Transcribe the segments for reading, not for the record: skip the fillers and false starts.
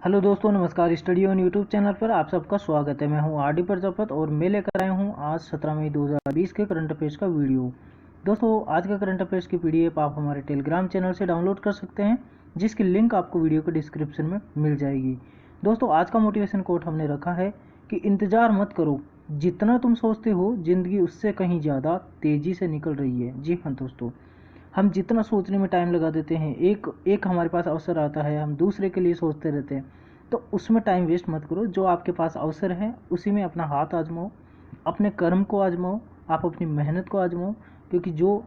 Hello दोस्तों, नमस्कार। Study on YouTube channel पर आप सबका स्वागत है। मैं हूं आर डी प्रजापत और मैं लेकर आया हूं आज 17 मई 2020 के करंट अफेयर्स का वीडियो। दोस्तों, आज का करंट अफेयर्स की पीडीएफ आप हमारे टेलीग्राम चैनल से डाउनलोड कर सकते हैं, जिसकी लिंक आपको वीडियो के डिस्क्रिप्शन में मिल जाएगी। दोस्तों, आज का मोटिवेशन कोट हमने रखा है कि इंतज़ार मत करो, जितना तुम सोचते हो ज़िंदगी उससे कहीं ज़्यादा तेज़ी से निकल रही है। जी हाँ दोस्तों, हम जितना सोचने में टाइम लगा देते हैं, एक हमारे पास अवसर आता है, हम दूसरे के लिए सोचते रहते हैं, तो उसमें टाइम वेस्ट मत करो। जो आपके पास अवसर है उसी में अपना हाथ आजमाओ, अपने कर्म को आजमाओ, आप अपनी मेहनत को आजमाओ, क्योंकि जो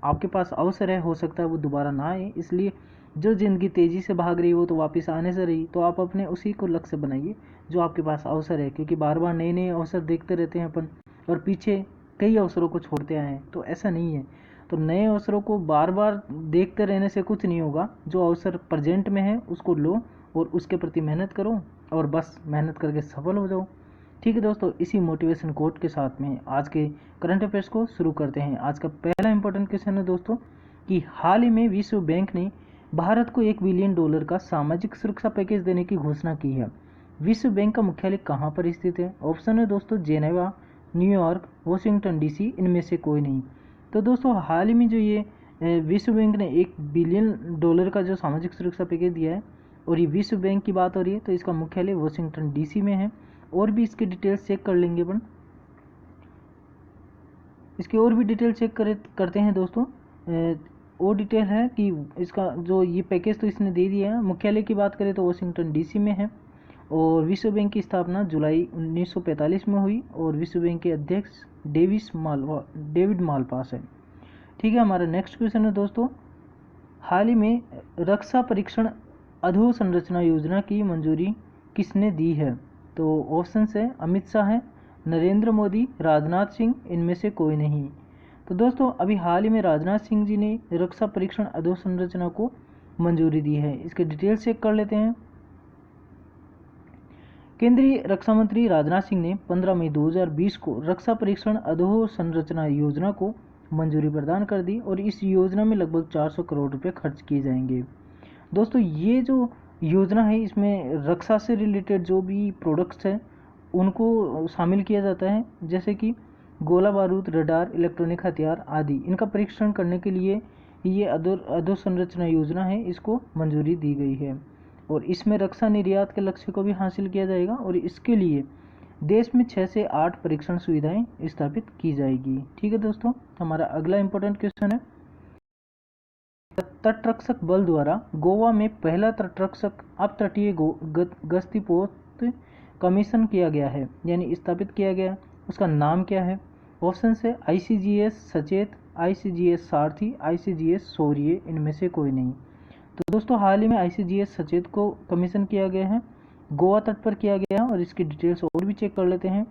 आपके पास अवसर है हो सकता है वो दोबारा ना आए। इसलिए जो ज़िंदगी तेज़ी से भाग रही हो तो वापस आने से रही, तो आप अपने उसी को लक्ष्य बनाइए जो आपके पास अवसर है, क्योंकि बार बार नए नए अवसर देखते रहते हैं अपन और पीछे कई अवसरों को छोड़ते आए हैं, तो ऐसा नहीं है। तो नए अवसरों को बार बार देखते रहने से कुछ नहीं होगा। जो अवसर प्रेजेंट में है उसको लो और उसके प्रति मेहनत करो और बस मेहनत करके सफल हो जाओ। ठीक है दोस्तों, इसी मोटिवेशन कोट के साथ में आज के करंट अफेयर्स को शुरू करते हैं। आज का पहला इंपॉर्टेंट क्वेश्चन है दोस्तों कि हाल ही में विश्व बैंक ने भारत को $1 बिलियन का सामाजिक सुरक्षा पैकेज देने की घोषणा की है। विश्व बैंक का मुख्यालय कहाँ पर स्थित है? ऑप्शन है दोस्तों जेनेवा, न्यूयॉर्क, वाशिंगटन डीसी, इनमें से कोई नहीं। तो दोस्तों, हाल ही में जो ये विश्व बैंक ने $1 बिलियन का जो सामाजिक सुरक्षा पैकेज दिया है और ये विश्व बैंक की बात हो रही है, तो इसका मुख्यालय वाशिंगटन डीसी में है। और भी इसके डिटेल्स चेक कर लेंगे अपन, इसकी और भी डिटेल चेक करते हैं दोस्तों। वो डिटेल है कि इसका जो ये पैकेज तो इसने दे दिया है। मुख्यालय की बात करें तो वाशिंगटन डीसी में है और विश्व बैंक की स्थापना जुलाई 1945 में हुई और विश्व बैंक के अध्यक्ष डेविड मालपास है। ठीक है, हमारा नेक्स्ट क्वेश्चन है दोस्तों, हाल ही में रक्षा परीक्षण अधोसंरचना योजना की मंजूरी किसने दी है? तो ऑप्शन है अमित शाह है, नरेंद्र मोदी, राजनाथ सिंह, इनमें से कोई नहीं। तो दोस्तों, अभी हाल ही में राजनाथ सिंह जी ने रक्षा परीक्षण अधोसंरचना को मंजूरी दी है। इसके डिटेल्स चेक कर लेते हैं। केंद्रीय रक्षा मंत्री राजनाथ सिंह ने 15 मई 2020 को रक्षा परीक्षण अधोसंरचना योजना को मंजूरी प्रदान कर दी और इस योजना में लगभग 400 करोड़ रुपए खर्च किए जाएंगे। दोस्तों, ये जो योजना है इसमें रक्षा से रिलेटेड जो भी प्रोडक्ट्स हैं उनको शामिल किया जाता है, जैसे कि गोला बारूद, रडार, इलेक्ट्रॉनिक हथियार आदि। इनका परीक्षण करने के लिए ये अधोसंरचना योजना है, इसको मंजूरी दी गई है और इसमें रक्षा निर्यात के लक्ष्य को भी हासिल किया जाएगा और इसके लिए देश में 6 से 8 परीक्षण सुविधाएं स्थापित की जाएगी। ठीक है दोस्तों, हमारा अगला इंपॉर्टेंट क्वेश्चन है, तटरक्षक बल द्वारा गोवा में पहला तटरक्षक अपतटीय गश्ती पोस्ट कमीशन किया गया है, यानी स्थापित किया गया, उसका नाम क्या है? ऑप्शन है आईसीजीएस सचेत, आईसीजीएस सारथी, आईसीजीएस शौर्य, इनमें से कोई नहीं। तो दोस्तों, हाल ही में आईसीजीएस सचेत को कमीशन किया गया है, गोवा तट पर किया गया है और इसकी डिटेल्स और भी चेक कर लेते हैं।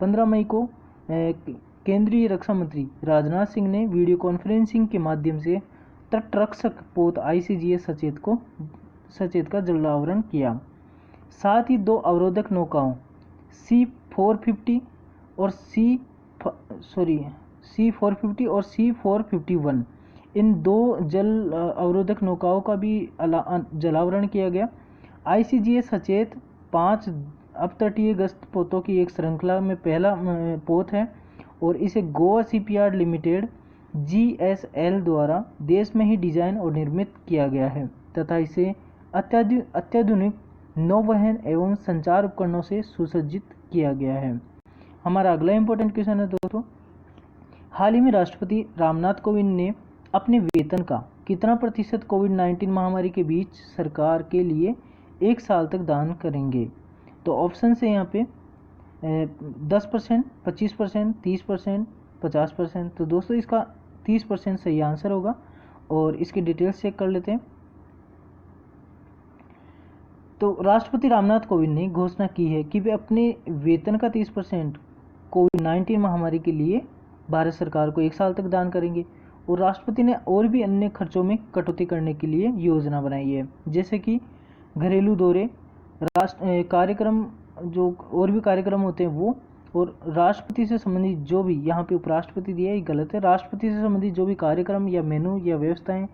15 मई को केंद्रीय रक्षा मंत्री राजनाथ सिंह ने वीडियो कॉन्फ्रेंसिंग के माध्यम से तटरक्षक पोत आईसीजीएस सचेत का जलावरण किया। साथ ही 2 अवरोधक नौकाओं C450 और C450 और C451, इन 2 जल अवरोधक नौकाओं का भी जलावरण किया गया। आईसीजीएस सचेत 5 अपतटीय गश्त पोतों की एक श्रृंखला में पहला पोत है और इसे गोवा शिपयार्ड लिमिटेड GSL द्वारा देश में ही डिजाइन और निर्मित किया गया है तथा इसे अत्याधुनिक नौवहन एवं संचार उपकरणों से सुसज्जित किया गया है। हमारा अगला इंपॉर्टेंट क्वेश्चन है दोस्तों, हाल ही में राष्ट्रपति रामनाथ कोविंद ने अपने वेतन का कितना प्रतिशत कोविड-19 महामारी के बीच सरकार के लिए 1 साल तक दान करेंगे? तो ऑप्शन है यहाँ पे 10%, 25%, 30%, 50%। तो दोस्तों, इसका 30% सही आंसर होगा और इसकी डिटेल्स चेक कर लेते हैं। तो राष्ट्रपति रामनाथ कोविंद ने घोषणा की है कि वे अपने वेतन का 30% कोविड-19 महामारी के लिए भारत सरकार को 1 साल तक दान करेंगे और राष्ट्रपति ने और भी अन्य खर्चों में कटौती करने के लिए योजना बनाई है, जैसे कि घरेलू दौरे, कार्यक्रम, जो और भी कार्यक्रम होते हैं वो, और राष्ट्रपति से संबंधित जो भी, यहाँ पे उपराष्ट्रपति दिया है गलत है, राष्ट्रपति से संबंधित जो भी कार्यक्रम या मेनू या व्यवस्थाएं,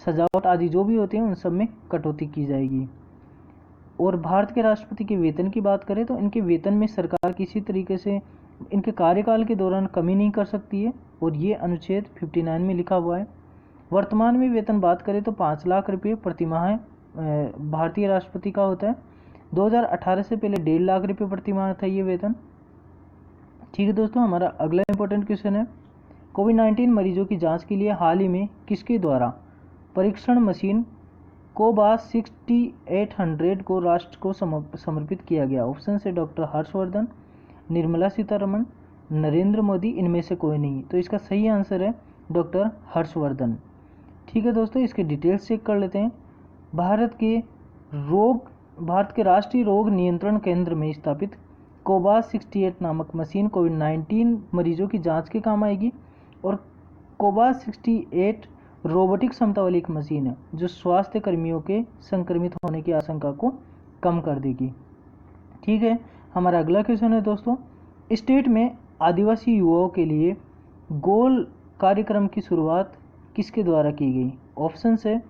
सजावट आदि जो भी होते हैं उन सब में कटौती की जाएगी। और भारत के राष्ट्रपति के वेतन की बात करें तो इनके वेतन में सरकार किसी तरीके से इनके कार्यकाल के दौरान कमी नहीं कर सकती है, और ये अनुच्छेद 59 में लिखा हुआ है। वर्तमान में वेतन बात करें तो 5 लाख रुपये प्रति माह भारतीय राष्ट्रपति का होता है। 2018 से पहले 1.5 लाख रुपये प्रति माह था ये वेतन। ठीक है दोस्तों, हमारा अगला इंपॉर्टेंट क्वेश्चन है, कोविड-19 मरीजों की जांच के लिए हाल ही में किसके द्वारा परीक्षण मशीन कोबास 6800 को राष्ट्र को समर्पित किया गया? ऑप्शन से डॉक्टर हर्षवर्धन, निर्मला सीतारमण, नरेंद्र मोदी, इनमें से कोई नहीं। तो इसका सही आंसर है डॉक्टर हर्षवर्धन। ठीक है दोस्तों, इसके डिटेल्स चेक कर लेते हैं। भारत के राष्ट्रीय रोग नियंत्रण केंद्र में स्थापित कोबास 68 नामक मशीन कोविड-19 मरीजों की जांच के काम आएगी, और कोबास 68 रोबोटिक क्षमता वाली एक मशीन है जो स्वास्थ्य कर्मियों के संक्रमित होने की आशंका को कम कर देगी। ठीक है, हमारा अगला क्वेश्चन है दोस्तों, स्टेट में आदिवासी युवाओं के लिए गोल कार्यक्रम की शुरुआत किसके द्वारा की गई? ऑप्शन है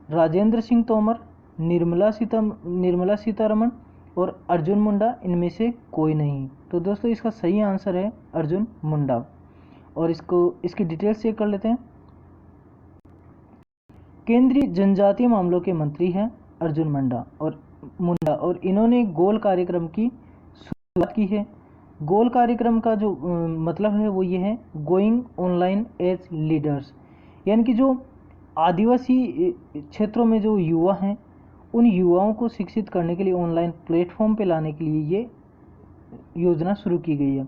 राजेंद्र सिंह तोमर, निर्मला सीतारमण और अर्जुन मुंडा, इनमें से कोई नहीं। तो दोस्तों इसका सही आंसर है अर्जुन मुंडा, और इसकी डिटेल्स चेक कर लेते हैं। केंद्रीय जनजातीय मामलों के मंत्री हैं अर्जुन मुंडा, और इन्होंने गोल कार्यक्रम की शुरुआत की है। गोल कार्यक्रम का जो मतलब है वो ये है, गोइंग ऑनलाइन एज लीडर्स, यानी कि जो आदिवासी क्षेत्रों में जो युवा हैं उन युवाओं को शिक्षित करने के लिए ऑनलाइन प्लेटफॉर्म पे लाने के लिए ये योजना शुरू की गई है।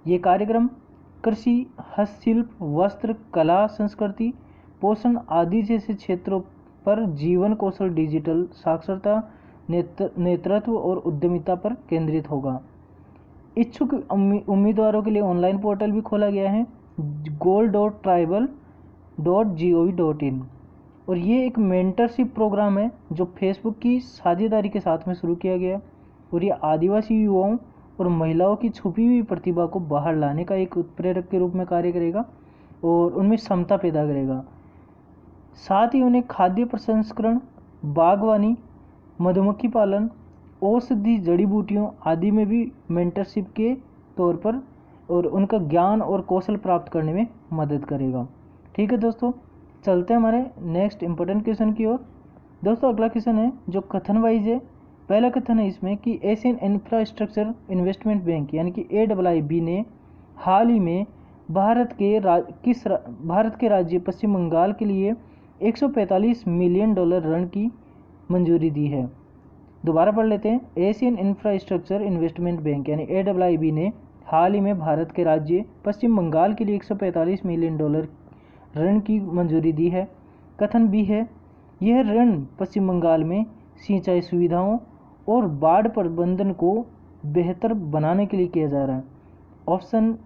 ये कार्यक्रम कृषि, हस्तशिल्प, वस्त्र, कला, संस्कृति, पोषण आदि जैसे क्षेत्रों पर जीवन कौशल, डिजिटल साक्षरता, नेतृत्व और उद्यमिता पर केंद्रित होगा। इच्छुक उम्मीदवारों के लिए ऑनलाइन पोर्टल भी खोला गया है, goal.tribal.gov.in, और ये एक मेंटरशिप प्रोग्राम है जो फेसबुक की साझेदारी के साथ में शुरू किया गया, और ये आदिवासी युवाओं और महिलाओं की छुपी हुई प्रतिभा को बाहर लाने का एक उत्प्रेरक के रूप में कार्य करेगा और उनमें क्षमता पैदा करेगा। साथ ही उन्हें खाद्य प्रसंस्करण, बागवानी, मधुमक्खी पालन, औषधि, जड़ी बूटियों आदि में भी मेंटरशिप के तौर पर और उनका ज्ञान और कौशल प्राप्त करने में मदद करेगा। ठीक है दोस्तों, चलते हैं हमारे नेक्स्ट इंपॉर्टेंट क्वेश्चन की ओर। दोस्तों अगला क्वेश्चन है जो कथन वाइज है। पहला कथन है इसमें कि एशियन इंफ्रास्ट्रक्चर इन्वेस्टमेंट बैंक यानी कि AIIB ने हाल ही में भारत के राज्य पश्चिम बंगाल के लिए $145 मिलियन ऋण की मंजूरी दी है। दोबारा पढ़ लेते हैं। एशियन इंफ्रास्ट्रक्चर इन्वेस्टमेंट बैंक यानी AIIB ने हाल ही में भारत के राज्य पश्चिम बंगाल के लिए $145 मिलियन ऋण की मंजूरी दी है। कथन बी है, यह ऋण पश्चिम बंगाल में सिंचाई सुविधाओं और बाढ़ प्रबंधन को बेहतर बनाने के लिए किया जा रहा है। ऑप्शन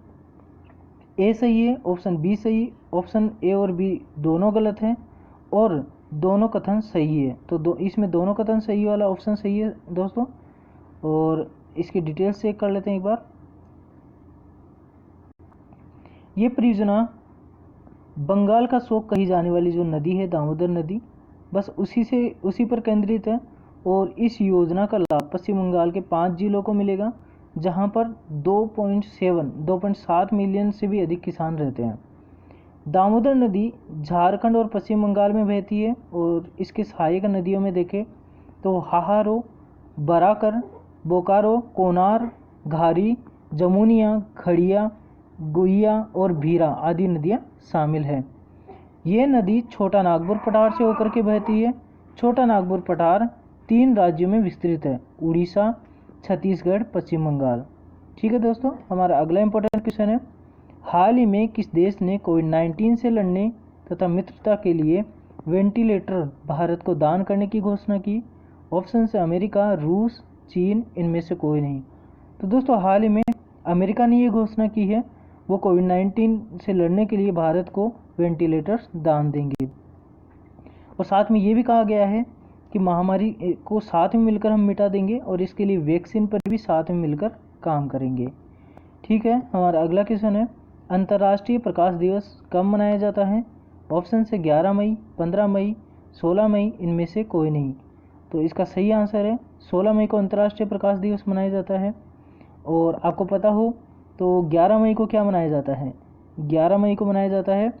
ए सही है, ऑप्शन बी सही, ऑप्शन ए और बी दोनों गलत हैं और दोनों कथन सही है। तो इसमें दोनों कथन सही वाला ऑप्शन सही है दोस्तों, और इसकी डिटेल्स चेक कर लेते हैं एक बार। ये परियोजना बंगाल का शोक कही जाने वाली जो नदी है दामोदर नदी, बस उसी पर केंद्रित है, और इस योजना का लाभ पश्चिम बंगाल के 5 जिलों को मिलेगा जहां पर 2.7 मिलियन से भी अधिक किसान रहते हैं। दामोदर नदी झारखंड और पश्चिम बंगाल में बहती है, और इसके सहायक नदियों में देखें तो हाहारो, बराकर, बोकारो, कोनार, घारी, जमुनिया, खड़िया, गुइया और भीरा आदि नदियां शामिल हैं। ये नदी छोटा नागपुर पठार से होकर के बहती है। छोटा नागपुर पठार 3 राज्यों में विस्तृत है, उड़ीसा, छत्तीसगढ़, पश्चिम बंगाल। ठीक है दोस्तों, हमारा अगला इंपॉर्टेंट क्वेश्चन है, हाल ही में किस देश ने कोविड-19 से लड़ने तथा मित्रता के लिए वेंटिलेटर भारत को दान करने की घोषणा की? ऑप्शन है अमेरिका, रूस, चीन, इनमें से कोई नहीं। तो दोस्तों हाल ही में अमेरिका ने ये घोषणा की है, वो कोविड-19 से लड़ने के लिए भारत को वेंटिलेटर्स दान देंगे, और साथ में ये भी कहा गया है कि महामारी को साथ में मिलकर हम मिटा देंगे, और इसके लिए वैक्सीन पर भी साथ में मिलकर काम करेंगे। ठीक है, हमारा अगला क्वेश्चन है, अंतर्राष्ट्रीय प्रकाश दिवस कब मनाया जाता है? ऑप्शन से 11 मई, 15 मई, 16 मई, इनमें से कोई नहीं। तो इसका सही आंसर है 16 मई को अंतर्राष्ट्रीय प्रकाश दिवस मनाया जाता है। और आपको पता हो तो 11 मई को क्या मनाया जाता है? 11 मई को मनाया जाता है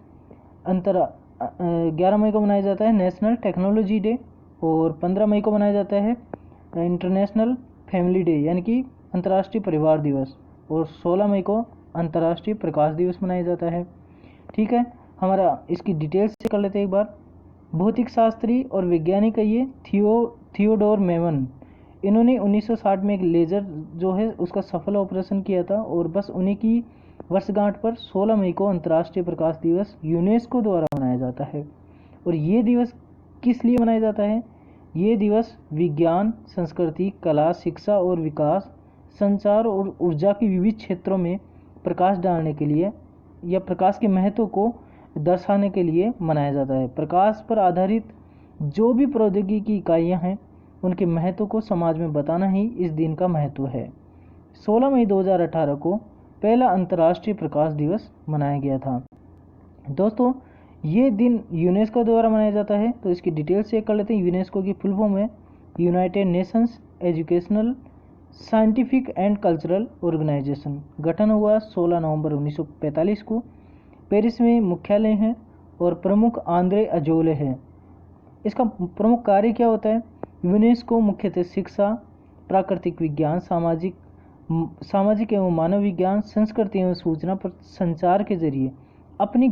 11 मई को मनाया जाता है नेशनल टेक्नोलॉजी डे। और 15 मई को मनाया जाता है इंटरनेशनल फैमिली डे यानी कि अंतर्राष्ट्रीय परिवार दिवस। और 16 मई को अंतर्राष्ट्रीय प्रकाश दिवस मनाया जाता है। ठीक है, हमारा इसकी डिटेल्स से कर लेते हैं एक बार। भौतिक शास्त्री और वैज्ञानिक है ये थियोडोर मेमन। इन्होंने 1960 में एक लेज़र जो है उसका सफल ऑपरेशन किया था। और बस उन्हीं की वर्षगांठ पर 16 मई को अंतर्राष्ट्रीय प्रकाश दिवस यूनेस्को द्वारा मनाया जाता है। और ये दिवस किस लिए मनाया जाता है? ये दिवस विज्ञान, संस्कृति, कला, शिक्षा और विकास, संचार और ऊर्जा की विविध क्षेत्रों में प्रकाश डालने के लिए या प्रकाश के महत्व को दर्शाने के लिए मनाया जाता है। प्रकाश पर आधारित जो भी प्रौद्योगिकी की इकाइयाँ हैं उनके महत्व को समाज में बताना ही इस दिन का महत्व है। 16 मई 2018 को पहला अंतर्राष्ट्रीय प्रकाश दिवस मनाया गया था। दोस्तों, ये दिन यूनेस्को द्वारा मनाया जाता है। तो इसकी डिटेल्स चेक कर लेते हैं। यूनेस्को की फुल फॉर्म है United Nations Educational, Scientific and Cultural Organization. गठन हुआ 16 नवंबर 1945 को। पेरिस में मुख्यालय है और प्रमुख आंद्रे अजोले है। इसका प्रमुख कार्य क्या होता है? यूनेस्को मुख्यतः शिक्षा, प्राकृतिक विज्ञान, सामाजिक एवं मानव विज्ञान, संस्कृति एवं सूचना पर संचार के जरिए अपनी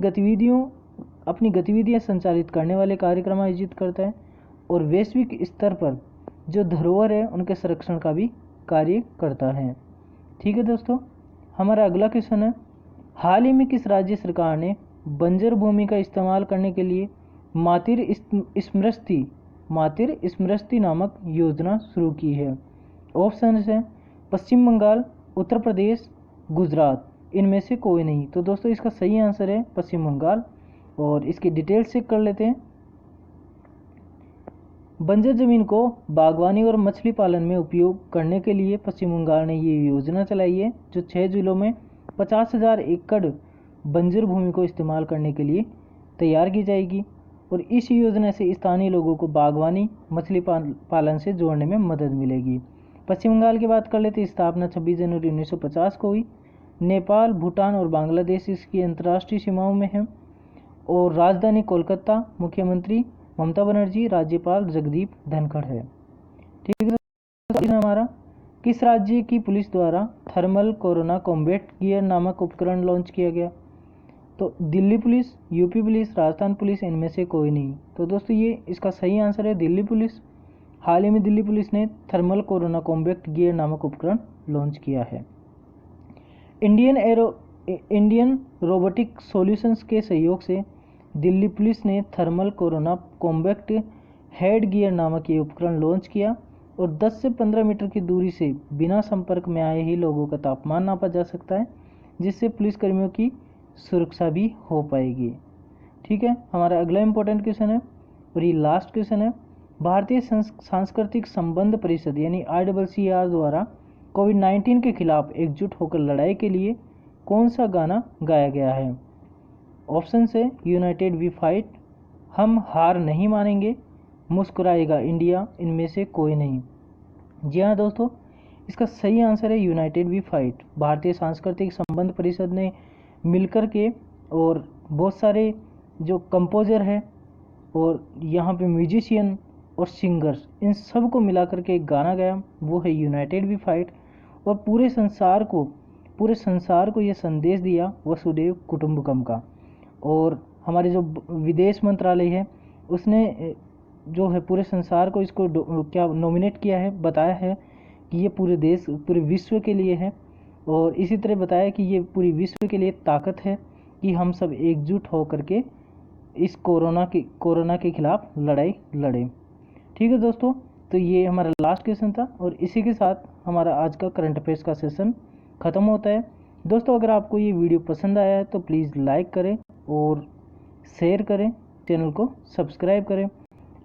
गतिविधियां संचालित करने वाले कार्यक्रम आयोजित करता है। और वैश्विक स्तर पर जो धरोहर है उनके संरक्षण का भी कार्य करता है। ठीक है दोस्तों, हमारा अगला क्वेश्चन है, हाल ही में किस राज्य सरकार ने बंजर भूमि का इस्तेमाल करने के लिए मातिर स्मृति नामक योजना शुरू की है? ऑप्शन है पश्चिम बंगाल, उत्तर प्रदेश, गुजरात। इनमें से कोई नहीं। तो दोस्तों इसका सही आंसर है पश्चिम बंगाल। और इसकी डिटेल्स चेक कर लेते हैं। बंजर जमीन को बागवानी और मछली पालन में उपयोग करने के लिए पश्चिम बंगाल ने ये योजना चलाई है, जो 6 जिलों में 50,000 एकड़ बंजर भूमि को इस्तेमाल करने के लिए तैयार की जाएगी। और इस योजना से स्थानीय लोगों को बागवानी, मछली पालन से जोड़ने में मदद मिलेगी। पश्चिम बंगाल की बात कर लेते हैं। स्थापना 26 जनवरी 1950 को हुई। नेपाल, भूटान और बांग्लादेश इसकी अंतर्राष्ट्रीय सीमाओं में है। और राजधानी कोलकाता, मुख्यमंत्री ममता बनर्जी, राज्यपाल जगदीप धनखड़ है। ठीक है, हमारा किस राज्य की पुलिस द्वारा थर्मल कोरोना कॉम्बैट गियर नामक उपकरण लॉन्च किया गया? तो Delhi police, UP police, Rajasthan police, इनमें से कोई नहीं। तो दोस्तों ये इसका सही आंसर है दिल्ली पुलिस। हाल ही में दिल्ली पुलिस ने थर्मल कोरोना कॉम्बैट गियर नामक उपकरण लॉन्च किया है। इंडियन रोबोटिक सॉल्यूशंस के सहयोग से दिल्ली पुलिस ने thermal corona combat head gear नामक ये उपकरण लॉन्च किया। और 10 से 15 मीटर की दूरी से बिना संपर्क में आए ही लोगों का तापमान नापा जा सकता है, जिससे पुलिसकर्मियों की सुरक्षा भी हो पाएगी। ठीक है, हमारा अगला इंपॉर्टेंट क्वेश्चन है और ये लास्ट क्वेश्चन है। भारतीय सांस्कृतिक संबंध परिषद यानी ICCR द्वारा कोविड-19 के खिलाफ एकजुट होकर लड़ाई के लिए कौन सा गाना गाया गया है? ऑप्शन है यूनाइटेड वी फाइट, हम हार नहीं मानेंगे, मुस्कुराएगा इंडिया। इनमें से कोई नहीं। जी हाँ दोस्तों, इसका सही आंसर है यूनाइटेड वी फाइट। भारतीय सांस्कृतिक संबंध परिषद ने मिलकर के और बहुत सारे जो कंपोजर है और यहाँ पे म्यूजिशियन और सिंगर्स, इन सब को मिला करके एक गाना गाया, वो है यूनाइटेड वी फाइट। और पूरे संसार को ये संदेश दिया वसुदेव कुटुंबकम का। और हमारे जो विदेश मंत्रालय है उसने जो है पूरे संसार को इसको क्या नॉमिनेट किया है, बताया है कि ये पूरे विश्व के लिए है। और इसी तरह बताया कि ये पूरी विश्व के लिए ताकत है कि हम सब एकजुट हो करके इस कोरोना के खिलाफ लड़ाई लड़ें। ठीक है दोस्तों, तो ये हमारा लास्ट क्वेश्चन था और इसी के साथ हमारा आज का करंट अफेयर्स का सेशन ख़त्म होता है। दोस्तों अगर आपको ये वीडियो पसंद आया है तो प्लीज़ लाइक करें और शेयर करें, चैनल को सब्सक्राइब करें।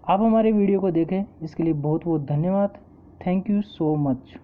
आप हमारे वीडियो को देखें, इसके लिए बहुत बहुत धन्यवाद। Thank you so much.